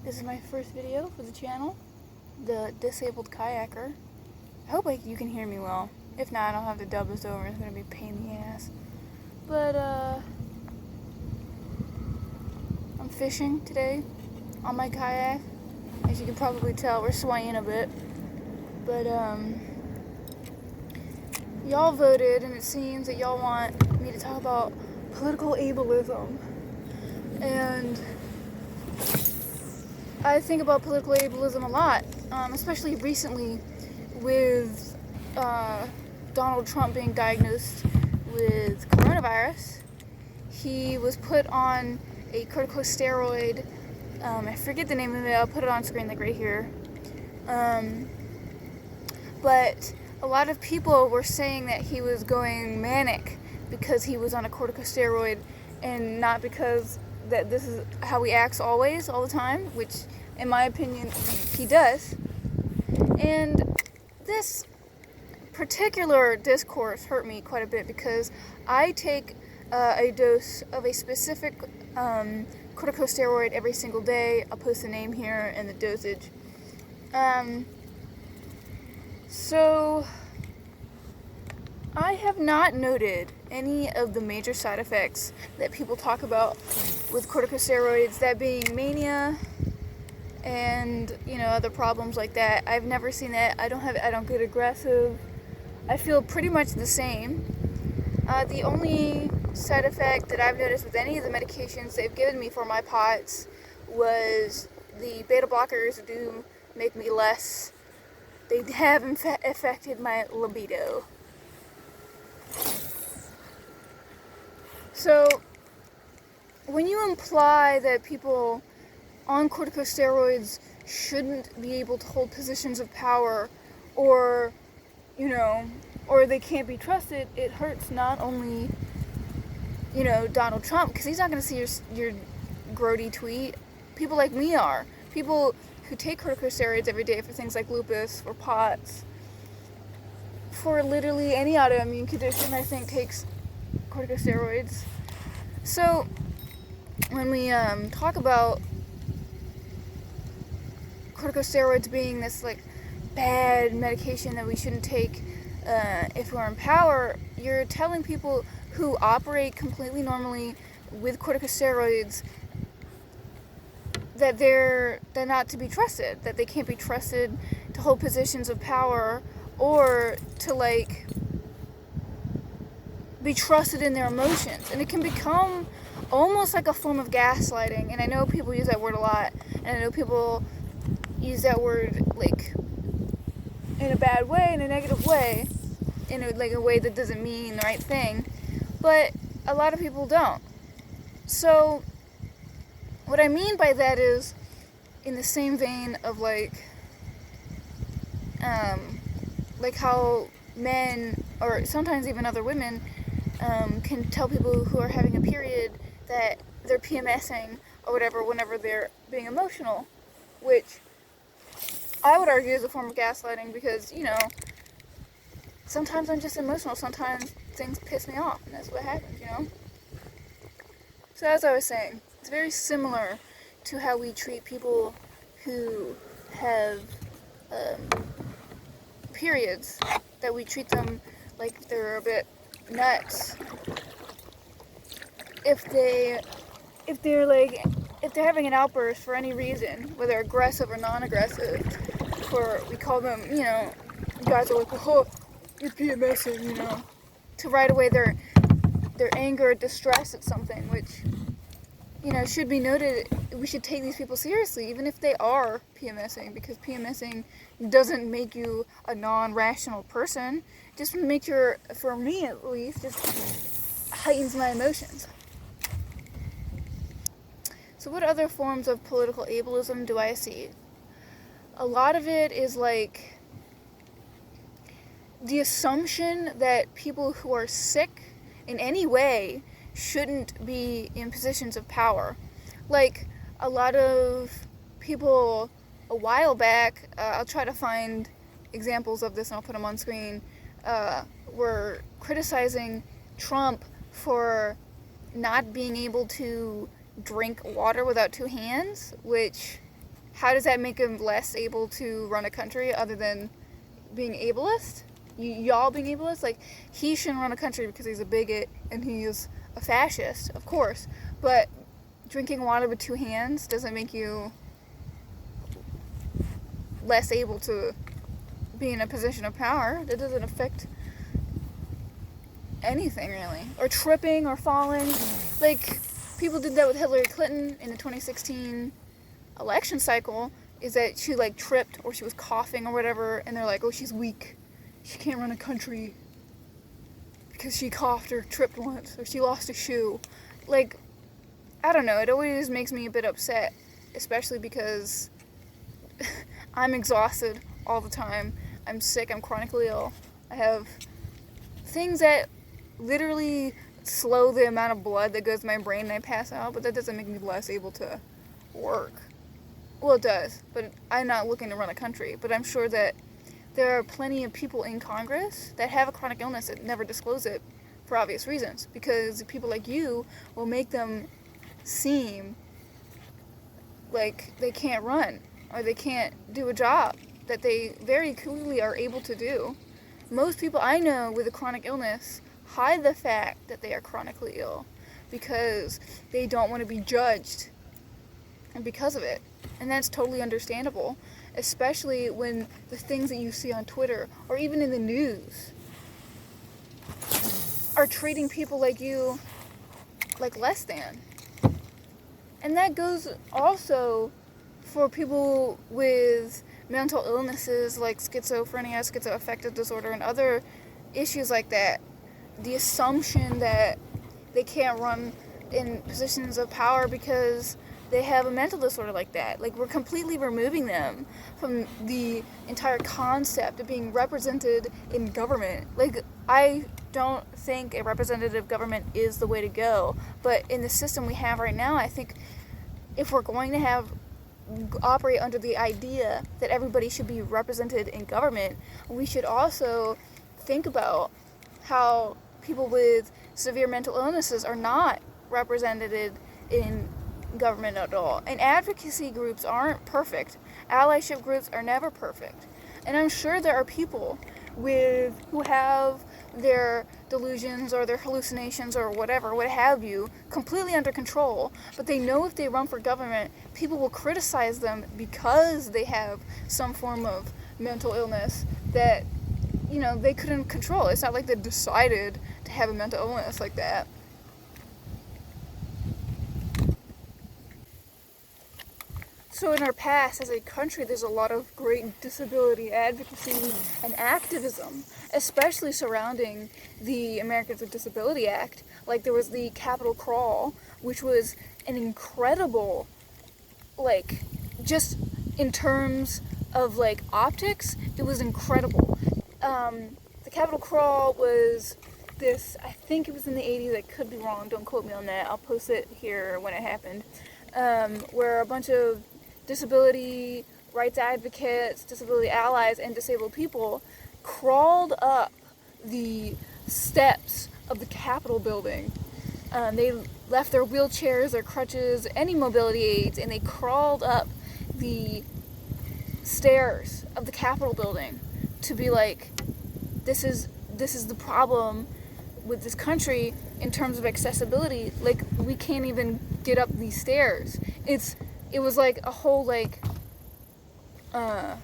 This is my first video for the channel, the disabled kayaker. I hope you can hear me well. If not, I'll have to dub this over. It's going to be a pain in the ass. But, I'm fishing today on my kayak. As you can probably tell, we're swaying a bit. But, y'all voted, and it seems that y'all want me to talk about political ableism. And I think about political ableism a lot, especially recently with Donald Trump being diagnosed with coronavirus. He was put on a corticosteroid. I forget the name of it. I'll put it on screen like right here. But a lot of people were saying that he was going manic because he was on a corticosteroid and not because that this is how he acts always, all the time, which in my opinion he does. And this particular discourse hurt me quite a bit because I take a dose of a specific corticosteroid every single day. I'll post the name here and the dosage. So I have not noted any of the major side effects that people talk about with corticosteroids, that being mania and, you know, other problems like that. I've never seen that. I don't get aggressive. I feel pretty much the same. The only side effect that I've noticed with any of the medications they've given me for my POTS was the beta blockers do make me less. They have affected my libido. So, when you imply that people on corticosteroids shouldn't be able to hold positions of power, or, you know, or they can't be trusted, it hurts not only, you know, Donald Trump, because he's not going to see your grody tweet. People like me are. People who take corticosteroids every day for things like lupus or POTS, for literally any autoimmune condition, I think takes corticosteroids. So when we talk about corticosteroids being this like bad medication that we shouldn't take if we're in power, you're telling people who operate completely normally with corticosteroids that they're not to be trusted, that they can't be trusted to hold positions of power or to like be trusted in their emotions. And it can become almost like a form of gaslighting. And I know people use that word a lot, and I know people use that word like in a bad way, in a negative way, in a way that doesn't mean the right thing, but a lot of people don't. So what I mean by that is, in the same vein of like how men, or sometimes even other women, can tell people who are having a period that they're PMSing or whatever whenever they're being emotional, which I would argue is a form of gaslighting because, you know, sometimes I'm just emotional, sometimes things piss me off, and that's what happens, you know? So as I was saying, it's very similar to how we treat people who have periods, that we treat them like they're a bit nuts. If they're having an outburst for any reason, whether aggressive or non-aggressive, we call them, you know, guys are like, oh, you're PMSing, you know, to right away their anger or distress at something, which, you know, should be noted. We should take these people seriously, even if they are PMSing, because PMSing doesn't make you a non-rational person. Just for me at least, just heightens my emotions. So what other forms of political ableism do I see? A lot of it is like the assumption that people who are sick in any way shouldn't be in positions of power. Like a lot of people a while back, I'll try to find examples of this and I'll put them on screen, were criticizing Trump for not being able to drink water without two hands, which how does that make him less able to run a country other than being ableist? Y'all being ableist? Like, he shouldn't run a country because he's a bigot and he's a fascist, of course. But drinking water with two hands doesn't make you less able to be in a position of power. That doesn't affect anything, really. Or tripping or falling. Like, people did that with Hillary Clinton in the 2016 election cycle, is that she, like, tripped or she was coughing or whatever, and they're like, oh, she's weak. She can't run a country because she coughed or tripped once, or she lost a shoe. Like, I don't know, it always makes me a bit upset, especially because I'm exhausted all the time. I'm sick, I'm chronically ill. I have things that literally slow the amount of blood that goes to my brain and I pass out, but that doesn't make me less able to work. Well, it does, but I'm not looking to run a country. But I'm sure that there are plenty of people in Congress that have a chronic illness that never disclose it for obvious reasons, because people like you will make them seem like they can't run or they can't do a job that they very clearly are able to do. Most people I know with a chronic illness hide the fact that they are chronically ill because they don't want to be judged because of it. And that's totally understandable, especially when the things that you see on Twitter or even in the news are treating people like you like less than. And that goes also for people with mental illnesses like schizophrenia, schizoaffective disorder, and other issues like that. The assumption that they can't run in positions of power because they have a mental disorder like that. Like, we're completely removing them from the entire concept of being represented in government. Like, I don't think a representative government is the way to go, but in the system we have right now, I think if we're going to operate under the idea that everybody should be represented in government, we should also think about how people with severe mental illnesses are not represented in government at all. And advocacy groups aren't perfect. Allyship groups are never perfect. And I'm sure there are people who have their delusions or their hallucinations or whatever, what have you, completely under control, but they know if they run for government, people will criticize them because they have some form of mental illness that, you know, they couldn't control. It's not like they decided to have a mental illness like that. So in our past, as a country, there's a lot of great disability advocacy and activism, especially surrounding the Americans with Disability Act. Like, there was the Capitol Crawl, which was an incredible, like, just in terms of, like, optics, it was incredible. The Capitol Crawl was this, I think it was in the 80s, I could be wrong, don't quote me on that, I'll post it here when it happened, where a bunch of disability rights advocates, disability allies, and disabled people crawled up the steps of the Capitol building. They left their wheelchairs, their crutches, any mobility aids, and they crawled up the stairs of the Capitol building to be like, this is the problem with this country in terms of accessibility. Like, we can't even get up these stairs. It was like a whole, like, it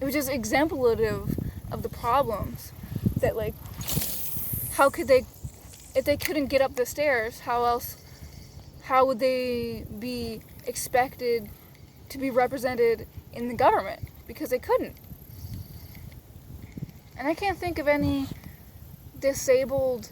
was just exemplative of the problems that, like, how could they, if they couldn't get up the stairs, how would they be expected to be represented in the government? Because they couldn't. And I can't think of any disabled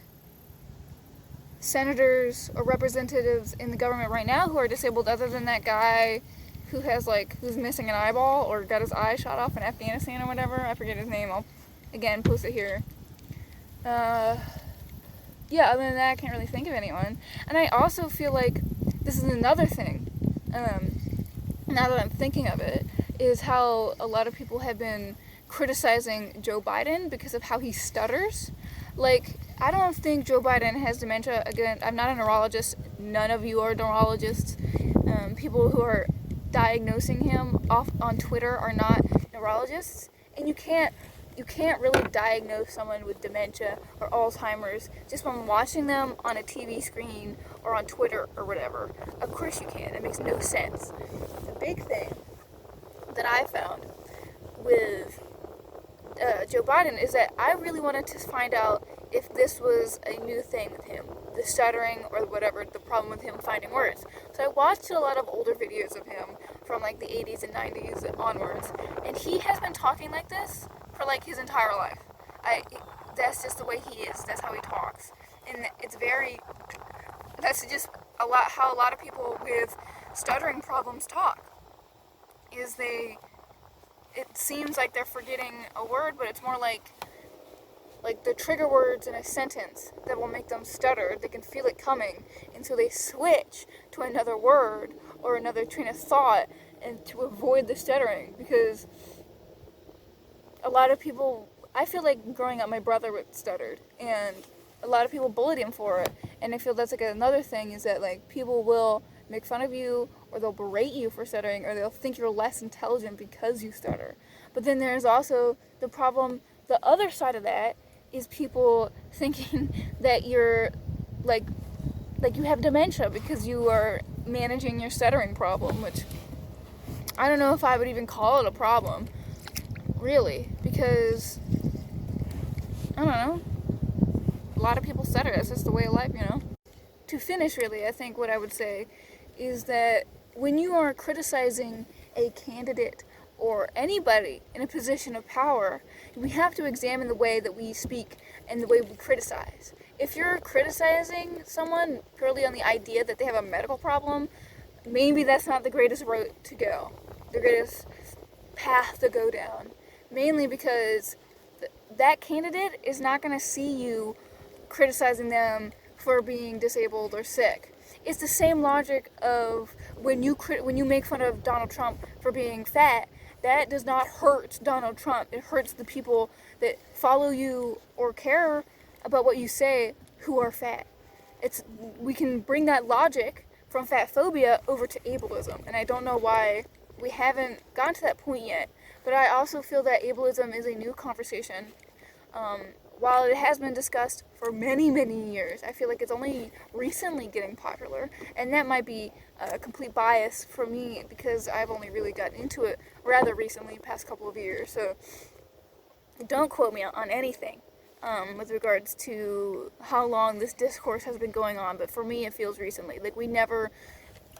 senators or representatives in the government right now who are disabled other than that guy who's missing an eyeball or got his eye shot off in Afghanistan or whatever. I forget his name. I'll, again, post it here. Yeah, other than that, I can't really think of anyone. And I also feel like this is another thing, now that I'm thinking of it, is how a lot of people have been criticizing Joe Biden because of how he stutters. Like, I don't think Joe Biden has dementia. Again, I'm not a neurologist. None of you are neurologists. People who are diagnosing him off on Twitter are not neurologists, and you can't really diagnose someone with dementia or Alzheimer's just from watching them on a TV screen or on Twitter or whatever. Of course you can. It makes no sense. The big thing that I found with Joe Biden is that I really wanted to find out if this was a new thing with him, the stuttering or whatever, the problem with him finding words. So I watched a lot of older videos of him from like the 80s and 90s onwards, and he has been talking like this for like his entire life. That's just the way he is. That's how he talks, and that's just how a lot of people with stuttering problems talk. It seems like they're forgetting a word, but it's more like the trigger words in a sentence that will make them stutter. They can feel it coming, and so they switch to another word or another train of thought and to avoid the stuttering, because a lot of people, I feel like growing up my brother stuttered, and a lot of people bullied him for it, and I feel that's like another thing is that like people will make fun of you, or they'll berate you for stuttering, or they'll think you're less intelligent because you stutter. But then there's also the problem, the other side of that is people thinking that you're like you have dementia because you are managing your stuttering problem, which I don't know if I would even call it a problem, really, because I don't know, a lot of people stutter. That's just the way of life, you know. To finish, really, I think what I would say is that when you are criticizing a candidate or anybody in a position of power, we have to examine the way that we speak and the way we criticize. If you're criticizing someone purely on the idea that they have a medical problem, maybe that's not the greatest route to go, the greatest path to go down. Mainly because that candidate is not going to see you criticizing them for being disabled or sick. It's the same logic of when you make fun of Donald Trump for being fat. That does not hurt Donald Trump. It hurts the people that follow you or care about what you say who are fat. We can bring that logic from fat phobia over to ableism, and I don't know why we haven't gotten to that point yet. But I also feel that ableism is a new conversation. While it has been discussed for many, many years, I feel like it's only recently getting popular, and that might be a complete bias for me because I've only really gotten into it rather recently, past couple of years, so don't quote me on anything with regards to how long this discourse has been going on, but for me it feels recently. Like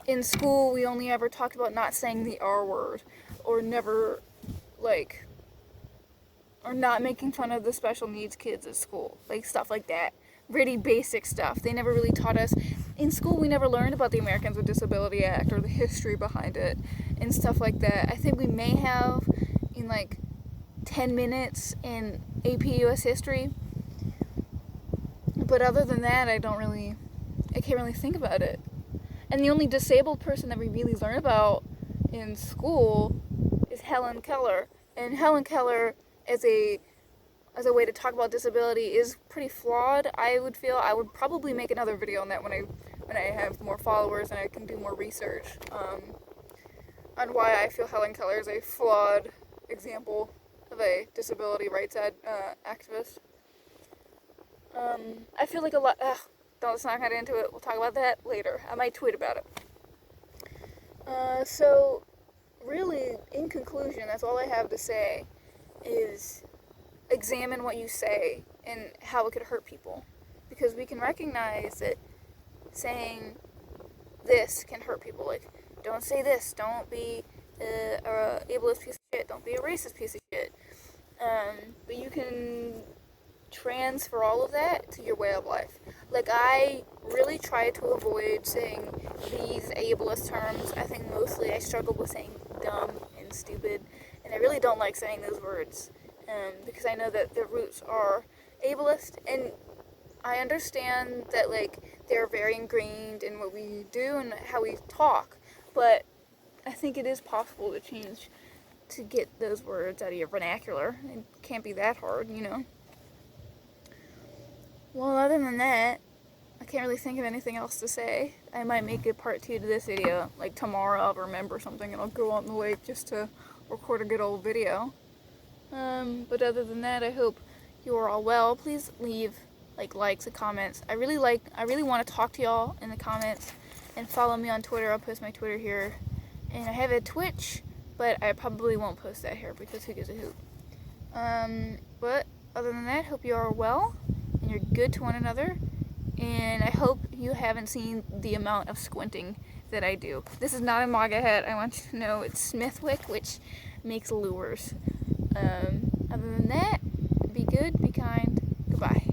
in school, we only ever talked about not saying the R word, or never, or not making fun of the special needs kids at school, like stuff like that. Really basic stuff. They never really taught us. In school, we never learned about the Americans with Disability Act or the history behind it and stuff like that. I think we may have in 10 minutes in AP US history, but other than that, I can't really think about it. And the only disabled person that we really learn about in school is Helen Keller, and Helen Keller as a way to talk about disability is pretty flawed. I would probably make another video on that when I have more followers and I can do more research on why I feel Helen Keller is a flawed example of a disability rights activist. I feel like a lot. Let's not get into it. We'll talk about that later. I might tweet about it. So, really, in conclusion, that's all I have to say is examine what you say and how it could hurt people. Because we can recognize that saying this can hurt people. Like, don't say this. Don't be a ableist piece of shit. Don't be a racist piece of shit. But you can transfer all of that to your way of life. Like, I really try to avoid saying these ableist terms. I think mostly I struggle with saying dumb and stupid, and I really don't like saying those words, because I know that their roots are ableist, and I understand that, they're very ingrained in what we do and how we talk, but I think it is possible to change, to get those words out of your vernacular. It can't be that hard, you know? Well, other than that, I can't really think of anything else to say. I might make a part 2 to this video. Like tomorrow I'll remember something and I'll go on the lake just to record a good old video. But other than that, I hope you are all well. Please leave likes and comments. I really want to talk to y'all in the comments, and follow me on Twitter. I'll post my Twitter here. And I have a Twitch, but I probably won't post that here because who gives a hoot. But other than that, hope you are well and you're good to one another. And I hope you haven't seen the amount of squinting that I do. This is not a MAGA hat. I want you to know it's Smithwick, which makes lures. Other than that, be good, be kind, goodbye.